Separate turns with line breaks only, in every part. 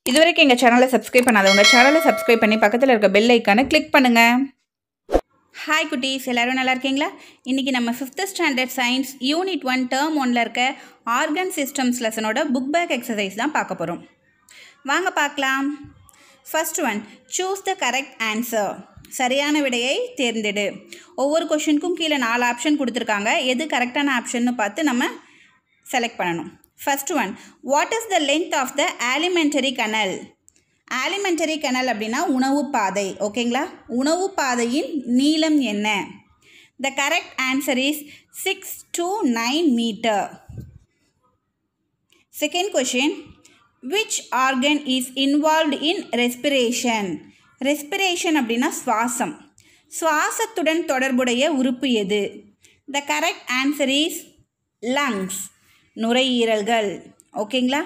இதுவரைக்கும் எங்கள் சேனலை சப்ஸ்கிரைப் பண்ணாதவங்க சேனலை சப்ஸ்கிரைப் பண்ணி பக்கத்தில் இருக்க பெல் ஐக்கானை கிளிக் பண்ணுங்கள். ஹாய் குட்டீஸ், எல்லோரும் நல்லா இருக்கீங்களா? இன்றைக்கி நம்ம 5th standard science unit 1 term 1ல் இருக்க ஆர்கன் சிஸ்டம்ஸ் லெசனோட புக் பேக் எக்ஸசைஸ் தான் பார்க்க போகிறோம். வாங்க பார்க்கலாம். First one, choose the correct answer. சரியான விடையை தேர்ந்தெடு. ஒவ்வொரு கொஷினுக்கும் கீழே 4 ஆப்ஷன் கொடுத்துருக்காங்க. எது கரெக்டான ஆப்ஷன்னு பார்த்து நம்ம செலக்ட் பண்ணணும். First one, what is the length of the alimentary canal? Alimentary canal அப்படின்னா உணவு பாதை. ஓகேங்களா? உணவு பாதையின் நீளம் என்ன? The correct answer is 6 to 9 meter. Second question, which organ is involved in respiration? Respiration அப்படின்னா சுவாசம். சுவாசத்துடன் தொடர்புடைய உறுப்பு எது? The correct answer is lungs. நுரையீரல்கள். ஓகேங்களா?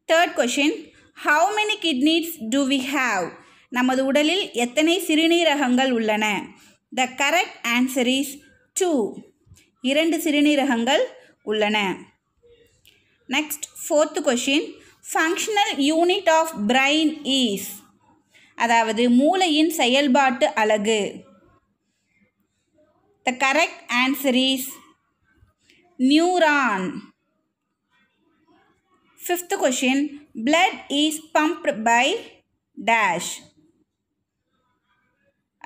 Third question, how many kidneys do we have? நமது உடலில் எத்தனை சிறுநீரகங்கள் உள்ளன? The correct answer is 2. 2 சிறுநீரகங்கள் உள்ளன. Next fourth question, functional unit of brain is, அதாவது மூளையின் செயல்பாட்டு அலகு. The correct answer is neuron. Fifth question, blood is pumped by dash,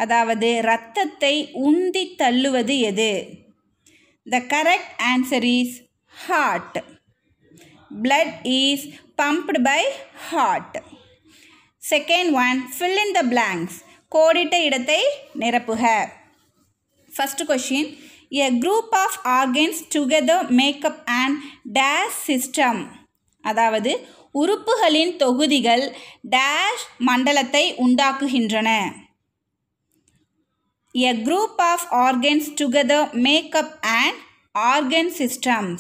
அதாவது இரத்தத்தை உந்தி தள்ளுவது எது? The correct answer is heart. Blood is pumped by heart. Second one, fill in the blanks. கோடிட்ட இடத்தை நிரப்புக. First question, a group of organs together make up an dash system, அதாவது உறுப்புகளின் தொகுதிகள் dash மண்டலத்தை உண்டாக்குகின்றன. A group of organs together make up an organ systems,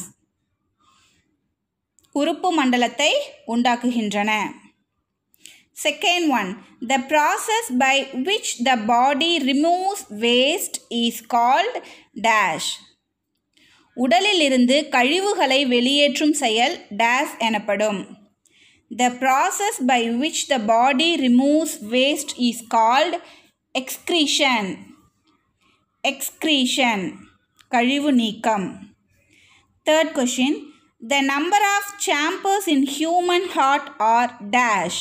உறுப்பு மண்டலத்தை உண்டாக்குகின்றன. Second one, the process by which the body removes waste is called dash. உடலில் இருந்து கழிவுகளை வெளியேற்றும் செயல் dash எனப்படும். The process by which the body removes waste is called excretion. Excretion, கழிவு நீக்கம். Third question, the number of chambers in human heart are dash.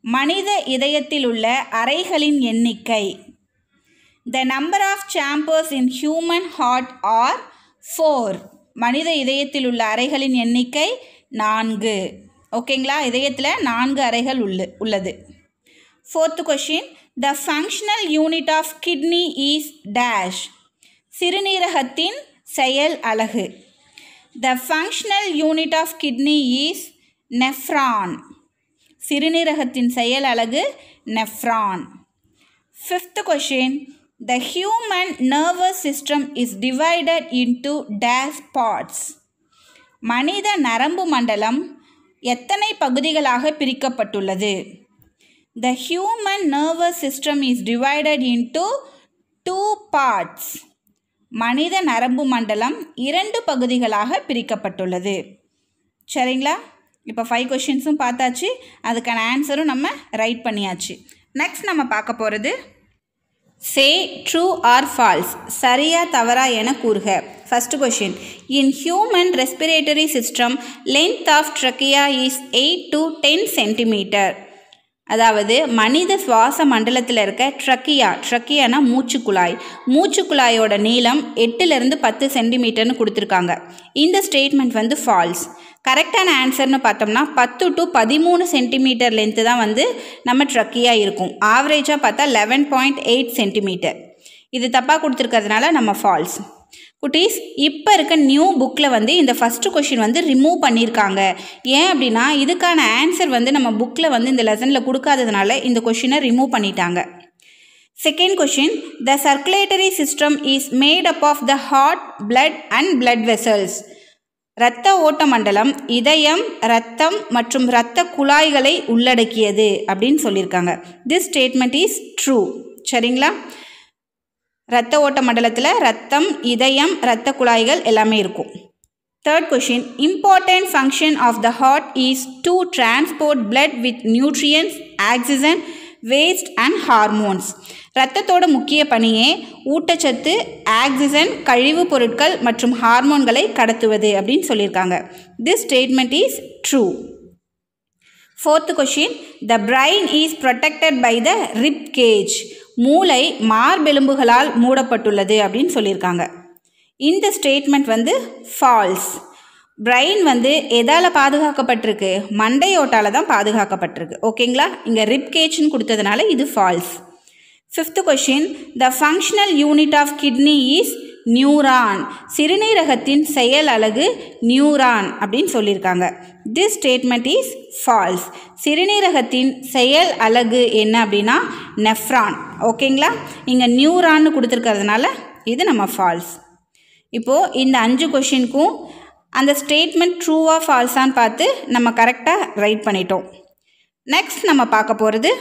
மனித இதயத்தில் உள்ள அறைகளின் எண்ணிக்கை. The number of chambers in human heart are 4. மனித இதயத்தில் உள்ள அறைகளின் எண்ணிக்கை 4. ஓகேங்களா? இதயத்தில் 4 அறைகள் உள்ளது. Fourth question, the functional unit of kidney is dash. சிறுநீரகத்தின் செயல் அலகு. The functional unit of kidney is nephron. சிறுநீரகத்தின் செயல் அலகு nephron. Fifth question, the human nervous system is divided into dash parts. மனித நரம்பு மண்டலம் எத்தனை பகுதிகளாக பிரிக்கப்பட்டுள்ளது? The human nervous system is divided into 2 parts. மனித நரம்பு மண்டலம் 2 பகுதிகளாக பிரிக்கப்பட்டுள்ளது. சரிங்களா? இப்போ 5 கொஷின்ஸும் பார்த்தாச்சு, அதுக்கான ஆன்சரும் நம்ம ரைட் பண்ணியாச்சு. நெக்ஸ்ட் நம்ம பார்க்க போகிறது சே ட்ரூ ஆர் ஃபால்ஸ், சரியா தவறா என கூறுக. First question, in human respiratory system length of trachea is 8 to 10 centimetre. அதாவது மனித சுவாச மண்டலத்தில் இருக்க ட்ரக்கியானா மூச்சுக்குழாய், மூச்சுக்குழாயோட நீளம் 8லேருந்து 10 சென்டிமீட்டர்னு கொடுத்துருக்காங்க. இந்த ஸ்டேட்மெண்ட் வந்து ஃபால்ஸ். கரெக்டான ஆன்சர்னு பார்த்தோம்னா 10 to 13 சென்டிமீட்டர் லென்த்து தான் வந்து நம்ம ட்ரக்கியாக இருக்கும். ஆவரேஜாக பார்த்தா 11.8 சென்டிமீட்டர். இது தப்பாக கொடுத்துருக்கிறதுனால நம்ம ஃபால்ஸ். குட்டீஸ், இப்போ இருக்க நியூ புக்கில் வந்து இந்த ஃபஸ்ட்டு கொஷின் வந்து ரிமூவ் பண்ணியிருக்காங்க. ஏன் அப்படின்னா இதுக்கான ஆன்சர் வந்து நம்ம புக்கில் வந்து இந்த லெசனில் கொடுக்காததுனால இந்த கொஷினை ரிமூவ் பண்ணிட்டாங்க. Second question, the circulatory system is made up of the heart, blood and blood vessels. இரத்த ஓட்ட மண்டலம் இதயம், இரத்தம் மற்றும் இரத்த குழாய்களை உள்ளடக்கியது அப்படின்னு சொல்லியிருக்காங்க. This statement is true. சரிங்களா? இரத்த ஓட்ட மண்டலத்தில் இரத்தம், இதயம், இரத்த குழாய்கள் எல்லாமே இருக்கும். Third question, important function of the heart is to transport blood with nutrients, oxygen, waste and hormones. இரத்தத்தோட முக்கிய பணியே ஊட்டச்சத்து, ஆக்சிஜன், கழிவுப் பொருட்கள் மற்றும் ஹார்மோன்களை கடத்துவது அப்படின்னு சொல்லியிருக்காங்க. This statement is true. Fourth question, the brain is protected by the rib cage. மூளை மார்பெலும்புகளால் மூடப்பட்டுள்ளது அப்படின்னு சொல்லியிருக்காங்க. இந்த ஸ்டேட்மெண்ட் வந்து ஃபால்ஸ். பிரெயின் வந்து எதால் பாதுகாக்கப்பட்டிருக்கு? மண்டையோட்டால் தான் பாதுகாக்கப்பட்டிருக்கு. ஓகேங்களா? இங்கே ரிப் கேஜ்னு கொடுத்ததுனால இது false. Fifth question, the functional unit of kidney is neuron. சிறுநீரகத்தின் செயல் அலகு நியூரான் அப்படின்னு சொல்லியிருக்காங்க. This statement is false. சிறுநீரகத்தின் செயல் அலகு என்ன அப்படின்னா நெஃப்ரான். ஓகேங்களா? இங்கே நியூரான்னு கொடுத்துருக்கிறதுனால இது நம்ம ஃபால்ஸ். இப்போது இந்த 5 கொஷினுக்கும் அந்த ஸ்டேட்மெண்ட் ட்ரூவா ஃபால்ஸான்னு பார்த்து நம்ம கரெக்டாக ரைட் பண்ணிட்டோம். நெக்ஸ்ட் நம்ம பார்க்க போகிறது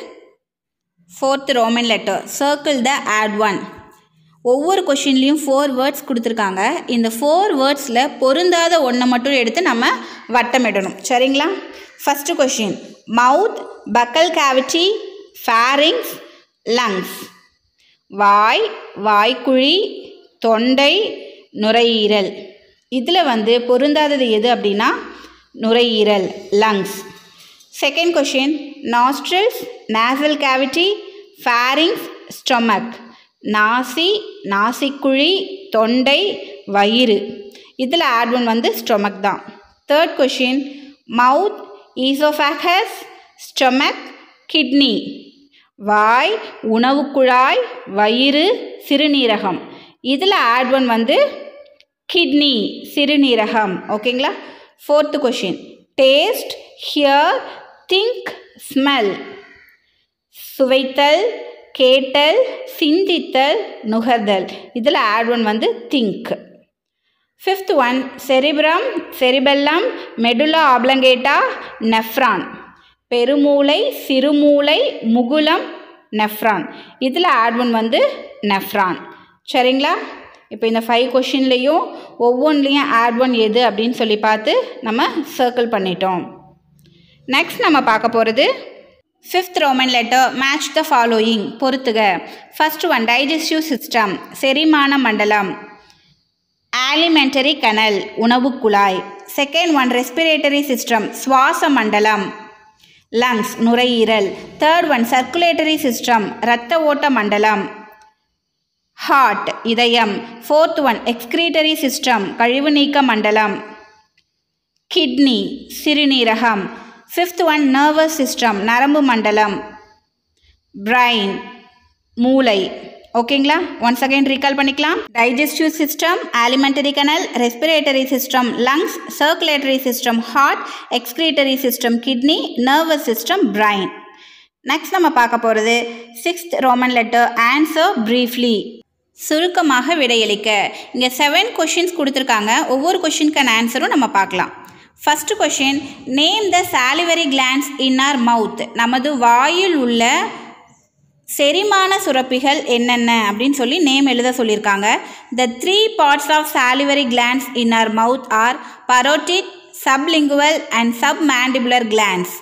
4th roman letter. Circle the odd one. ஒவ்வொரு கொஷின்லேயும் 4 வேர்ட்ஸ் கொடுத்துருக்காங்க. இந்த 4 வேர்ட்ஸில் பொருந்தாத ஒன்றை மட்டும் எடுத்து நம்ம வட்டமிடணும். சரிங்களா? First question, mouth, buccal cavity, pharynx, lungs. வாய், வாய்க்குழி, தொண்டை, நுரையீரல். இதில் வந்து பொருந்தாதது எது அப்படின்னா நுரையீரல், lungs. Second question, nostrils, nasal cavity, pharynx, stomach. நாசி, நாசிக்குழி, தொண்டை, வயிறு. இதில் ஆட் ஒன் வந்து ஸ்டொமக் தான். Third question, mouth, oesophagus, stomach, kidney. வாய், உணவு குழாய், வயிறு, சிறுநீரகம். இதில் ஆட் ஒன் வந்து கிட்னி, சிறுநீரகம். ஓகேங்களா? Fourth question, taste, hear, think, smell. சுவைத்தல், கேட்டல், சிந்தித்தல், நுகர்தல். இதில் ஆட் ஒன் வந்து think. Fifth one, cerebrum, cerebellum, medulla oblongata, nephron. பெருமூளை, சிறுமூளை, முகுலம், நெஃப்ரான். இதில் ஆட் ஒன் வந்து நெஃப்ரான். சரிங்களா? இப்போ இந்த 5 கொஷின்லேயும் ஒவ்வொன்றிலையும் ஆட் ஒன் எது அப்படின்னு சொல்லி பார்த்து நம்ம சர்க்கிள் பண்ணிட்டோம். நெக்ஸ்ட் நம்ம பார்க்க போகிறது 5th Roman letter. Match the following. பொறுத்துக. ஃபர்ஸ்ட் ஒன், டைஜஸ்டிவ் சிஸ்டம், செரிமான மண்டலம். ஆலிமெண்டரி கனல், உணவு குழாய். செகண்ட் ஒன், ரெஸ்பிரேட்டரி சிஸ்டம், சுவாச மண்டலம், லங்ஸ், நுரையீரல். தேர்ட் ஒன், சர்க்குலேட்டரி சிஸ்டம், இரத்த ஓட்ட மண்டலம், ஹார்ட், இதயம். ஃபோர்த் ஒன், எக்ஸ்கிரீட்டரி சிஸ்டம், கழிவு நீக்க மண்டலம், கிட்னி, சிறுநீரகம். ஃபிஃப்த் ஒன், நர்வஸ் சிஸ்டம், நரம்பு மண்டலம், பிரைன், மூளை. ஓகேங்களா? ஒன்ஸ் அகைன் ரீகால் பண்ணிக்கலாம். Digestive system, alimentary canal, respiratory system, lungs, circulatory system, heart, excretory system, kidney, nervous system, brain. Next நம்ம பார்க்க போகிறது 6th Roman letter. Answer briefly. சுருக்கமாக விடையளிக்க. இங்கே 7 கொஷின்ஸ் கொடுத்துருக்காங்க. ஒவ்வொரு கொஷினுக்கான ஆன்சரும் நம்ம பார்க்கலாம். First question, name the salivary glands in our mouth. நமது வாயில் உள்ள செரிமான சுரப்பிகள் என்னென்ன அப்படின்னு சொல்லி நேம் எழுத சொல்லியிருக்காங்க. The 3 parts of salivary glands in our mouth are parotid, sublingual and submandibular glands.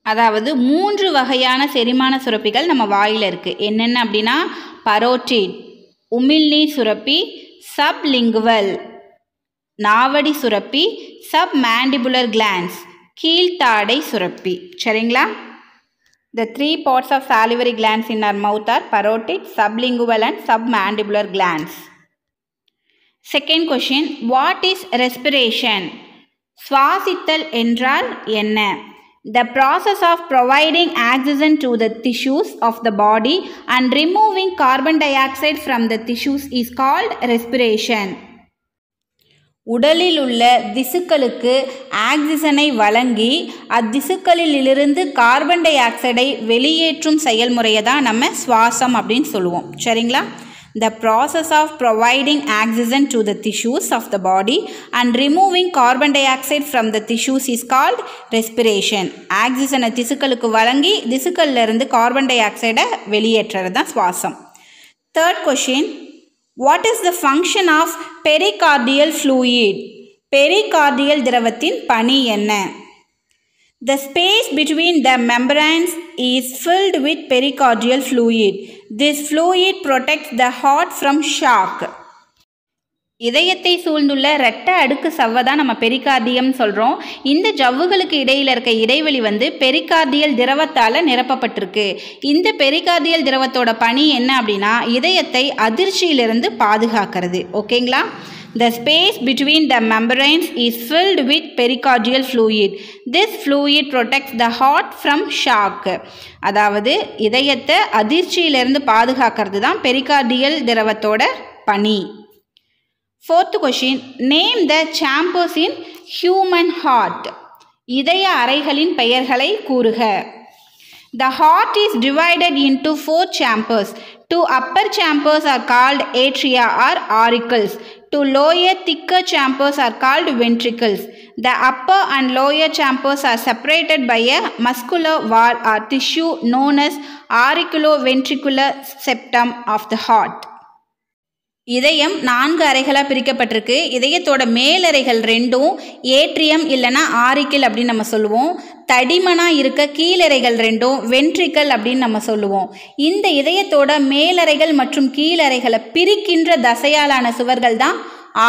அதாவது 3 வகையான செரிமான சுரப்பிகள் நம்ம வாயில் இருக்குது. என்னென்ன அப்படின்னா பரோட்டிட், உமிழ்நீர் சுரப்பி, சப்லிங்குவல், நாவடி சுரப்பி, சப்மாண்டிபுலர் கிளான்ஸ், கீழ்த்தாடை சுரப்பி. சரிங்களா? The 3 parts of salivary glands in our mouth are parotid, sublingual and submandibular glands. Second question, what is respiration? சுவாசித்தல் என்றால் என்ன? The process of providing oxygen to the tissues of the body and removing carbon dioxide from the tissues is called respiration. உடலில் உள்ள திசுக்களுக்கு ஆக்சிஜனை வழங்கி அத்திசுக்களிலிருந்து carbon tie ஆக்சைடை வெளியேற்றும் செயல்முறையை தான் நம்ம சுவாசம் அப்படின்னு சொல்லுவோம். சரிங்களா? The process of providing oxygen to the tissues of the body and removing carbon dioxide from the tissues is called respiration. ஆக்சிஜனை திசுக்களுக்கு வழங்கி திசுக்களிலிருந்து கார்பன் டை ஆக்சைடை வெளியேற்றுறது தான் சுவாசம். Third question, what is the function of pericardial fluid? Pericardial திரவத்தின் பணி என்ன? The space between the membranes is filled with pericardial fluid. This fluid protects the heart from shock. இதயத்தை சூழ்ந்துள்ள இரத்த அடுக்கு சவ்வை தான் நம்ம பெரிகார்டியம் சொல்கிறோம். இந்த ஜவ்வுகளுக்கு இடையில் இருக்க இடைவெளி பெரிகார்டியல் திரவத்தால் நிரப்பப்பட்டிருக்கு. இந்த பெரிகார்டியல் திரவத்தோட பணி என்ன அப்படின்னா இதயத்தை அதிர்ச்சியிலிருந்து பாதுகாக்கிறது. ஓகேங்களா? The space between the membranes is filled with pericardial fluid. This fluid protects the heart from shock. அதாவது இதயத்தை அதிர்ச்சியிலிருந்து பாதுகாக்கிறது தான் பெரிகார்டியல் திரவத்தோட பணி. Fourth question, name the chambers in human heart. இதய அறைகளின் பெயர்களை கூறுக. The heart is divided into 4 chambers. 2 upper chambers are called atria or auricles. 2 lower thicker chambers are called ventricles. The upper and lower chambers are separated by a muscular wall or tissue known as auriculoventricular septum of the heart. இதயம் 4 அறைகளாக பிரிக்கப்பட்டிருக்கு. இதயத்தோட மேலறைகள் 2 atrium இல்லைனா auricle அப்படின்னு நம்ம சொல்லுவோம். தடிமனாக இருக்க கீழறைகள் 2 ventricle அப்படின்னு நம்ம சொல்லுவோம். இந்த இதயத்தோட மேலறைகள் மற்றும் கீழறைகளை பிரிக்கின்ற தசையாலான சுவர்கள் தான்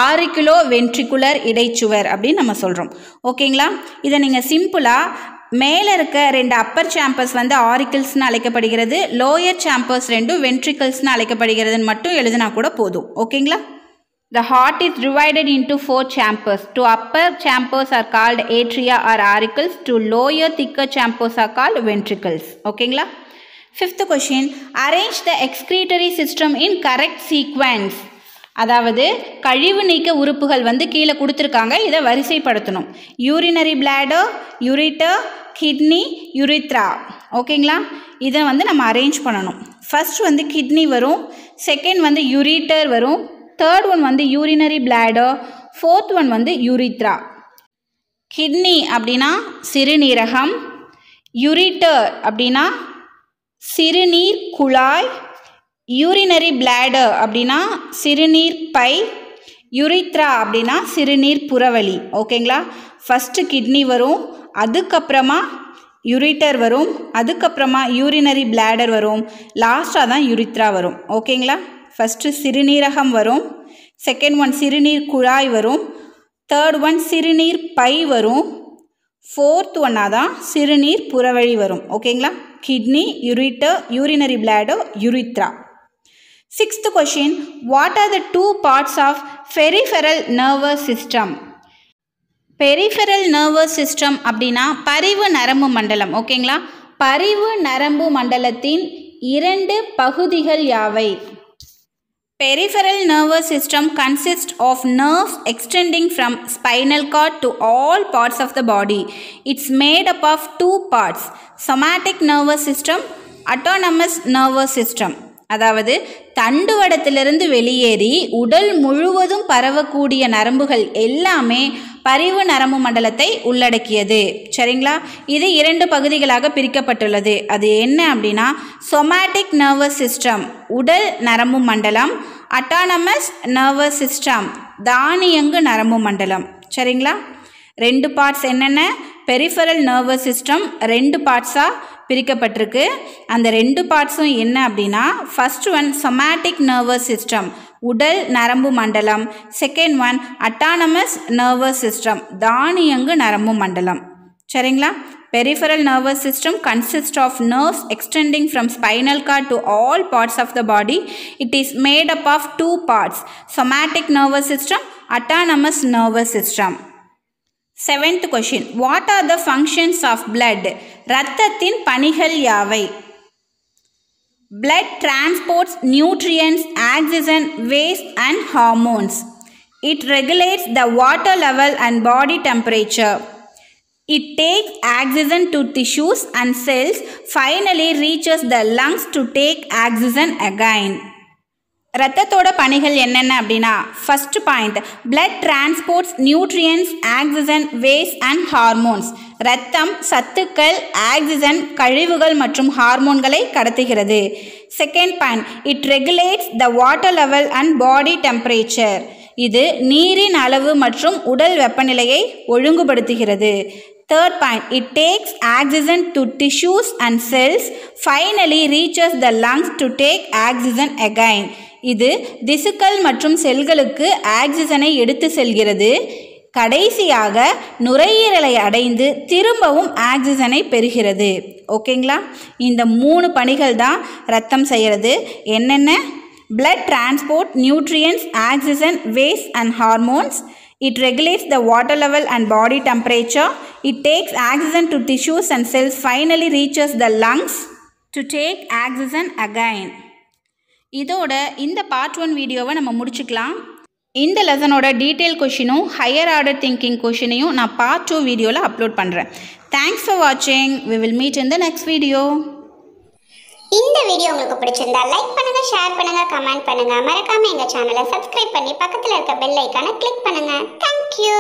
ஆரிக்குலோ வென்ட்ரிகுலர் இடைச்சுவர் அப்படின்னு நம்ம சொல்கிறோம். ஓகேங்களா? இதை நீங்கள் சிம்பிளாக மேலே இருக்க 2 அப்பர் சாம்பர்ஸ் ஆரிக்கிள்ஸ்னு அழைக்கப்படுகிறது, லோயர் சாம்பர்ஸ் 2 வென்ட்ரிக்கல்ஸ்னு அழைக்கப்படுகிறதுன்னு மட்டும் எழுதினா கூட போதும். ஓகேங்களா? The heart is divided into 4 chambers. 2 upper chambers are called atria or auricles. 2 lower thicker chambers are called ventricles. ஓகேங்களா? Fifth question, arrange the excretory system in correct sequence. அதாவது கழிவு நீக்க உறுப்புகள் கீழே கொடுத்துருக்காங்க, இதை வரிசைப்படுத்தணும். Urinary bladder, ureter, kidney, urethra. ஓகேங்களா? இதை நம்ம அரேஞ்ச் பண்ணணும். ஃபர்ஸ்ட் கிட்னி வரும், செகண்ட் யூரிட்டர் வரும், third one urinary bladder, fourth one urethra. Kidney அப்படின்னா சிறுநீரகம், யூரிட்டர் அப்படின்னா சிறுநீர் குழாய், யூரினரி பிளாடர் அப்படின்னா சிறுநீர் பை, யூரித்ரா அப்படின்னா சிறுநீர் புறவழி. ஓகேங்களா? ஃபஸ்ட்டு கிட்னி வரும், அதுக்கப்புறமா யூரிட்டர் வரும், அதுக்கப்புறமா யூரினரி பிளாடர் வரும், லாஸ்ட்டாக தான் யூரித்ரா வரும். ஓகேங்களா? ஃபஸ்ட்டு சிறுநீரகம் வரும், செகண்ட் ஒன் சிறுநீர் குழாய் வரும், தேர்ட் ஒன் சிறுநீர் பை வரும், ஃபோர்த் ஒன்னாக தான் சிறுநீர் புறவழி வரும். ஓகேங்களா? Kidney, ureter, urinary bladder, urethra. Sixth question, what are the 2 parts of peripheral nervous system? Peripheral nervous system அப்படின்னா பரிவு நரம்பு மண்டலம். ஓகேங்களா? பரிவு நரம்பு மண்டலத்தின் 2 பகுதிகள் யாவை? Peripheral nervous system consists of nerves extending from spinal cord to all parts of the body. It's made up of 2 parts, somatic nervous system, autonomous nervous system. அதாவது தண்டுவடத்திலிருந்து வெளியேறி உடல் முழுவதும் பரவக்கூடிய நரம்புகள் எல்லாமே பரிவு நரம்பு மண்டலத்தை உள்ளடக்கியது. சரிங்களா? இது 2 பகுதிகளாக பிரிக்கப்பட்டுள்ளது. அது என்ன அப்படின்னா சொமாட்டிக் நர்வஸ் சிஸ்டம் உடல் நரம்பு மண்டலம், அட்டானமஸ் நர்வஸ் சிஸ்டம் தானியங்கு நரம்பு மண்டலம். சரிங்களா? 2 பார்ட்ஸ் என்னென்ன? பெரிஃபரல் நர்வஸ் சிஸ்டம் 2 பார்ட்ஸாக பிரிக்கப்பட்டிருக்கு. அந்த 2 பார்ட்ஸும் என்ன அப்படின்னா first one somatic nervous system உடல் நரம்பு மண்டலம், second one autonomous nervous system தானியங்கு நரம்பு மண்டலம். சரிங்களா? Peripheral nervous system consists of nerves extending from spinal cord to all parts of the body. It is made up of 2 parts, somatic nervous system, autonomous nervous system. 7th question, what are the functions of blood? இரத்தத்தின் பணிகள் யாவை? Blood transports nutrients, oxygen, waste and hormones. It regulates the water level and body temperature. It takes oxygen to tissues and cells, finally reaches the lungs to take oxygen again. இரத்தத்தோட பணிகள் என்னென்ன அப்படின்னா first point, blood transports nutrients, oxygen, waste and hormones. இரத்தம் சத்துக்கள், oxygen, கழிவுகள் மற்றும் ஹார்மோன்களை கடத்துகிறது. Second point, it regulates the water level and body temperature. இது நீரின் அளவு மற்றும் உடல் வெப்பநிலையை ஒழுங்குபடுத்துகிறது. Third point, it takes oxygen to tissues and cells, finally reaches the lungs to take oxygen again. இது திசுக்கள் மற்றும் செல்களுக்கு ஆக்சிஜனை எடுத்து செல்கிறது. கடைசியாக நுரையீரலை அடைந்து திரும்பவும் ஆக்சிஜனை பெறுகிறது. ஓகேங்களா? இந்த 3 பணிகள் தான் ரத்தம் செய்கிறது. என்னென்ன? blood transport, nutrients, oxygen, waste and hormones. It regulates the water level and body temperature. It takes oxygen to tissues and cells, finally reaches the lungs to take oxygen again. இதோட இந்த பார்ட் 1 வீடியோவை நம்ம முடிச்சுக்கலாம். இந்த லெசனோட detail கொஷினும் higher order thinking கொஷினையும் நான் பார்ட் 2 வீடியோவில் அப்லோட் பண்ணுறேன். தேங்க்ஸ் ஃபார் வாட்சிங். We will meet in the next video.
இந்த வீடியோ உங்களுக்கு பிடிச்சிருந்தா லைக் பண்ணுங்க, ஷேர் பண்ணுங்க, கமெண்ட் பண்ணுங்க. மறக்காம எங்க சேனலை சப்ஸ்கிரைப் பண்ணி பக்கத்தில் இருக்க பெல் ஐகானை கிளிக் பண்ணுங்க. தேங்க்யூ.